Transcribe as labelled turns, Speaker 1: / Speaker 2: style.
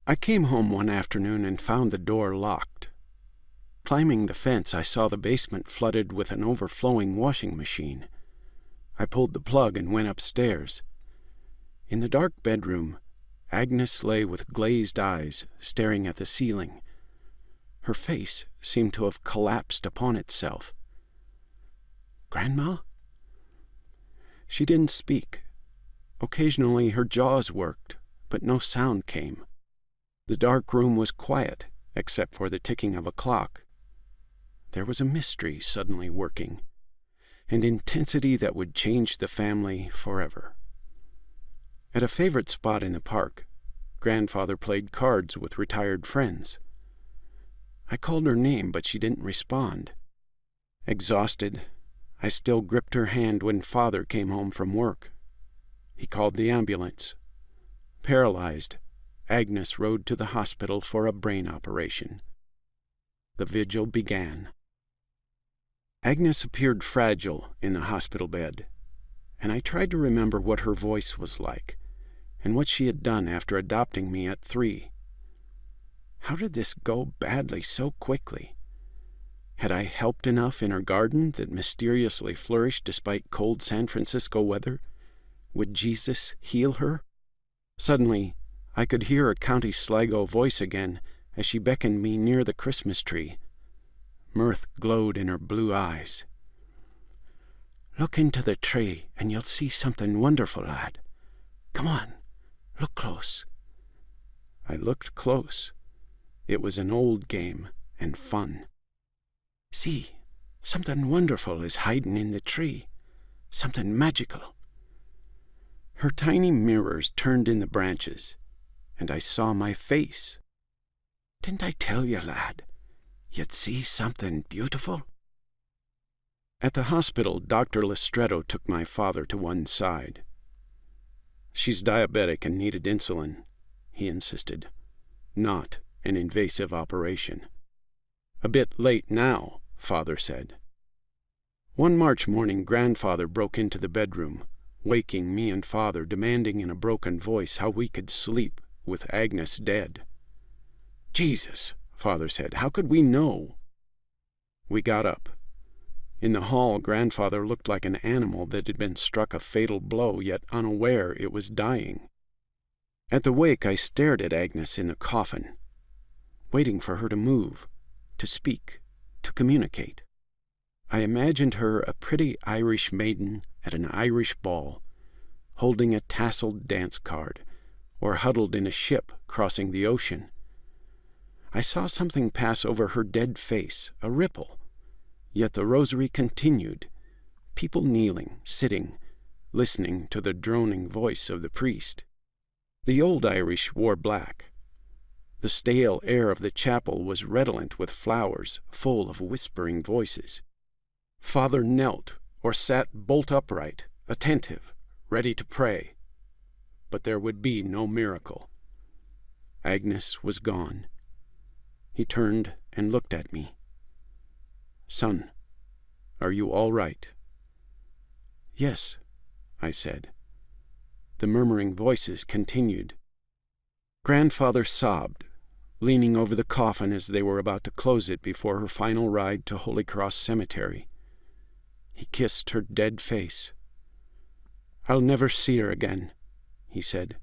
Speaker 1: I came home one afternoon and found the door locked. Climbing the fence, I saw the basement flooded with an overflowing washing machine. I pulled the plug and went upstairs. In the dark bedroom, Agnes lay with glazed eyes, staring at the ceiling. Her face seemed to have collapsed upon itself. "Grandma?" She didn't speak. Occasionally her jaws worked, but no sound came. The dark room was quiet, except for the ticking of a clock. There was a mystery suddenly working, an intensity that would change the family forever. At a favorite spot in the park, Grandfather played cards with retired friends. I called her name, but she didn't respond. Exhausted, I still gripped her hand when Father came home from work. He called the ambulance. Paralyzed, Agnes rode to the hospital for a brain operation. The vigil began. Agnes appeared fragile in the hospital bed, and I tried to remember what her voice was like and what she had done after adopting me at 3. How did this go badly so quickly? Had I helped enough in her garden that mysteriously flourished despite cold San Francisco weather? Would Jesus heal her? Suddenly, I could hear a County Sligo voice again as she beckoned me near the Christmas tree. Mirth glowed in her blue eyes. "Look into the tree and you'll see something wonderful, lad. Come on, look close." I looked close. It was an old game and fun. "See, something wonderful is hiding in the tree. Something magical." Her tiny mirrors turned in the branches, and I saw my face. "Didn't I tell you, lad? You'd see something beautiful?" At the hospital, Dr. Lestretto took my father to one side. "She's diabetic and needed insulin," he insisted. "Not an invasive operation." "A bit late now," Father said. One March morning, Grandfather broke into the bedroom, waking me and Father, demanding in a broken voice how we could sleep with Agnes dead. "Jesus," Father said, "how could we know?" We got up. In the hall, Grandfather looked like an animal that had been struck a fatal blow, yet unaware it was dying. At the wake, I stared at Agnes in the coffin, waiting for her to move, to speak, to communicate. I imagined her a pretty Irish maiden at an Irish ball, holding a tasseled dance card, or huddled in a ship crossing the ocean. I saw something pass over her dead face, a ripple, yet the rosary continued, people kneeling, sitting, listening to the droning voice of the priest. The old Irish wore black. The stale air of the chapel was redolent with flowers, full of whispering voices. Father knelt or sat bolt upright, attentive, ready to pray. But there would be no miracle. Agnes was gone. He turned and looked at me. "Son, are you all right?" "Yes," I said. The murmuring voices continued. Grandfather sobbed, leaning over the coffin as they were about to close it before her final ride to Holy Cross Cemetery. He kissed her dead face. "I'll never see her again," he said.